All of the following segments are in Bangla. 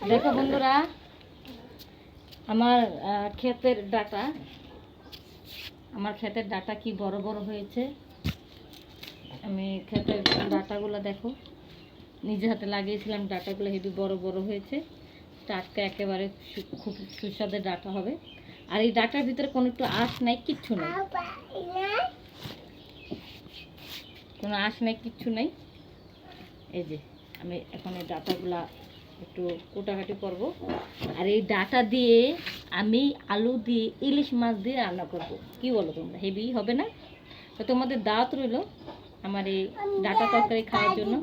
দেখো বন্ধুরা, আমার ক্ষেতের ডাটা কি বড় বড় হয়েছে। আমি ক্ষেতের ডাটাগুলো দেখো, নিজে হাতে লাগিয়েছিলাম। ডাটাগুলো হেবি বড় বড় হয়েছে, টাটকা একেবারে খুব সুস্বাদের ডাটা হবে। আর এই ডাটার ভিতরে কোনো একটু আঁশ নাই, কিচ্ছু নাই, কোনো আঁশ নাই, কিচ্ছু নাই। এই যে আমি এখন এই ডাটাগুলা একটু কোটাকাটি করব। আর এই ডাটা দিয়ে আমি আলু দিয়ে ইলিশ মাছ দিয়ে রান্না করব। কি বলো তোমরা, হেভি হবে না? তো তোমাদের দাওয়াত রইল আমার এই ডাটা তরকারি খাওয়ার জন্য।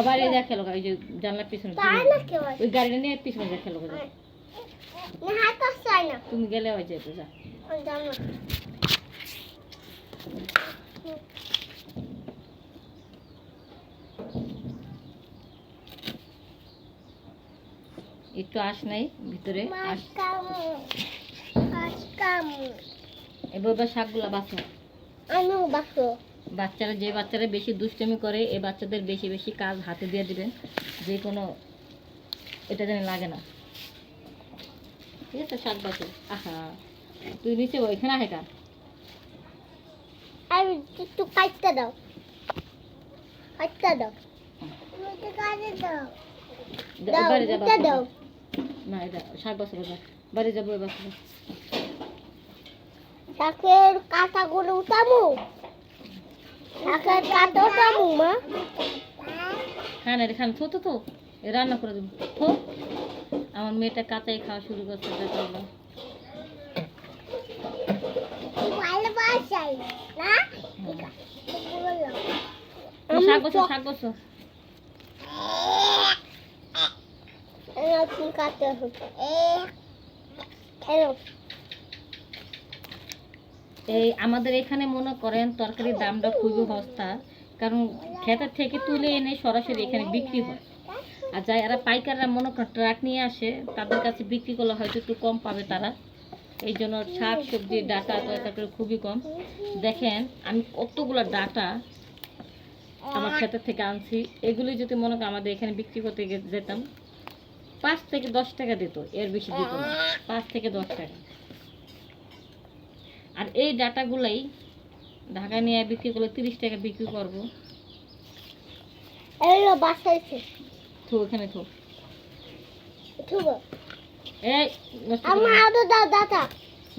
বাইরে যা খেলো, ওই যে জানলার পিছনে, ওই গাড়িটা নিয়ে পিছনে যা খেলো। তুমি গেলে ওই যেতে যা। একটু আঁশ নাই ভিতরে, এবার শাকগুলা বাছো। যে বাচ্চারা বেশি দুষ্টুমি করে, এই বাচ্চাদের বেশি বেশি কাজ হাতে দিয়ে দিবেন, যে কোনো এটা যেন লাগে না। ঠিক আছে, শাক বাছো। আহা, তুই নিচে ওইখানে হেঁটা একটু কাটতে দাও, দাও। না, এটা শাক বাছো, বাড়ি যাবো। এবার শাকের কাঁটাগুলো উঠামু, শাকের কাঁটা উঠামু মা। হ্যাঁ না, এখানে থো তো রান্না করে দেবো। থো, আমার মেয়েটা কাঁচাই খাওয়া শুরু করছে। শাক বসো, শাক বসো। এই আমাদের এখানে মনে করেন তরকারির দামটা খুবই সস্তা, কারণ ক্ষেতের থেকে তুলে এনে সরাসরি এখানে বিক্রি হয়। আর যারা পাইকাররা মনে করেন ট্রাক নিয়ে আসে, তাদের কাছে বিক্রি করলে হয়তো একটু কম পাবে তারা। এই জন্য শাক সবজি ডাটা তরকারি খুবই কম। দেখেন আমি কতগুলো ডাটা আমার ক্ষেতের থেকে আনছি। এগুলি যদি মনে করেন আমাদের এখানে বিক্রি করতে যেতাম, 5 থেকে 10 টাকা দিত, এর বেশি দিত না। 5 থেকে 10 টাকা। আর এই ডাটাগুলাই ঢাকায় নিয়ে বিক্রি করলে 30 টাকা বিক্রি করবো। থো, এখানে থো।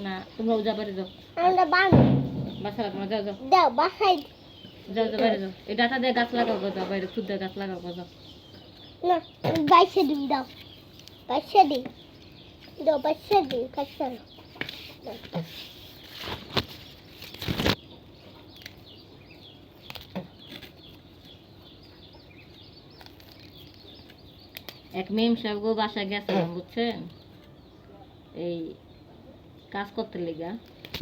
না, তোমরা ওজা বাইরে যাও, বাসা রাখো না, যাও যাও যাও যাও, বাইরে যাও। এই ডাটা দিয়ে গাছ লাগাও, যাও বাইরে, খুদ দিয়ে গাছ লাগাও, যাও। না, বাইশে দিই, দাও, বাইশে দিই, দাও, বাইশে দিই, কাছে এক মেম সাহেব গো বাসায় গেছিলাম, বুঝছেন, এই কাজ করতে লেগা।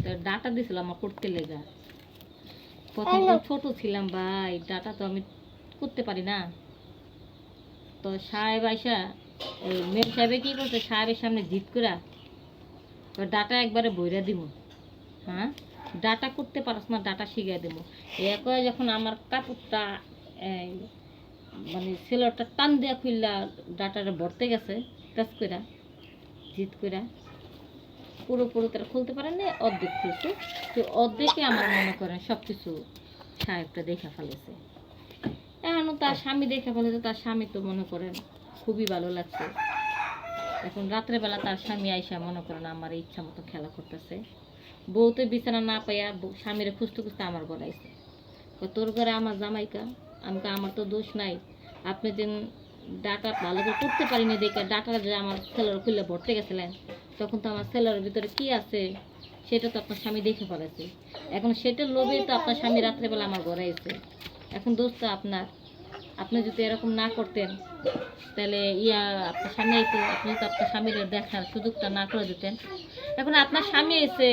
তো ডাটা দিছিল আমার করতে লেগা। প্রথম ছোট ছিলাম ভাই, ডাটা তো আমি করতে পারি না। তো সাহেব আইসা, এই মেম সাহেবে কি করছে, সাহেবের সামনে জিত করা ডাটা একবারে বইরা দিব। হ্যাঁ, ডাটা করতে পারস না, ডাটা শিখিয়ে দেবো। একবার যখন আমার কাপড়টা মানে সেলরটা টান দেওয়া খুললা ডাটাটা ভরতে গেছে, টাচ করা জিত করা পুরো তারা খুলতে পারেন না, অর্ধেক খুলছে। তো অর্ধেকে আমার মনে করেন সব কিছু সাহেবটা দেখা ফেলেছে। এখনও তার স্বামী দেখা ফেলেছে, তার স্বামী তো মনে করেন খুবই ভালো লাগছে। এখন রাত্রেবেলা তার স্বামী আইসা মনে করেন আমার ইচ্ছা মতো খেলা করতেছে। বউ তো বিছানা না পাইয়া স্বামীরে খুঁজতে খুঁজতে আমার ঘরে আইসে। তোর ঘরে আমার জামাইকা, আমি আমার তো দোষ নাই, আপনি যে ডাটা ভালো করে করতে পারিনি দেখে ডাটাটা যে আমার সেলর খুলে ভরতে গেছিলেন, তখন তো আমার সেলরের ভিতরে কি আছে সেটা তো আপনার স্বামী দেখে ফেলেছে। এখন সেটা লোভে তো আপনার স্বামী রাত্রেবেলা আমার ঘরে এসে। এখন দোষ তো আপনার। আপনি যদি এরকম না করতেন তাহলে আপনার স্বামী তো, আপনি তো আপনার স্বামীর দেখার সুযোগটা না করে দিতেন। এখন আপনার স্বামী এসে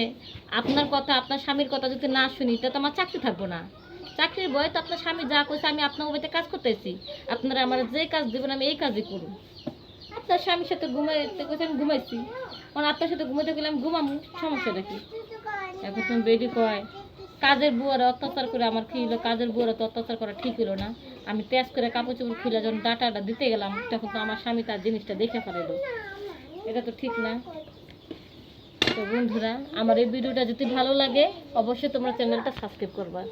আপনার কথা, আপনার স্বামীর কথা যদি না শুনি, তা তো আমার চাকরি থাকবো না। চাকরির বয়ে তো আপনার স্বামী যা করছে, আমি আপনার বাড়িতে কাজ করতেছি, আপনারা আমার যে কাজ দেবেন আমি এই কাজই করুন। আপনার স্বামীর সাথে ঘুমাইতে গেছে, আমি ঘুমাইছি, কারণ আপনার সাথে ঘুমাইতে গেলে আমি ঘুমামু, সমস্যাটা কি? এখন তুমি বেডি কয় কাজের বুয়ারা অত্যাচার করে আমার কি হলো, কাজের বুয়ারা তো অত্যাচার করা ঠিক হলো না। আমি তেজ করে কাপড় চোপড় খুলে যখন ডাটাটা দিতে গেলাম তখন তো আমার স্বামী তার জিনিসটা দেখে ফেলাইলো। এটা তো ঠিক না। তো বন্ধুরা, আমার এই ভিডিওটা যদি ভালো লাগে অবশ্যই তোমরা চ্যানেলটা সাবস্ক্রাইব করবা।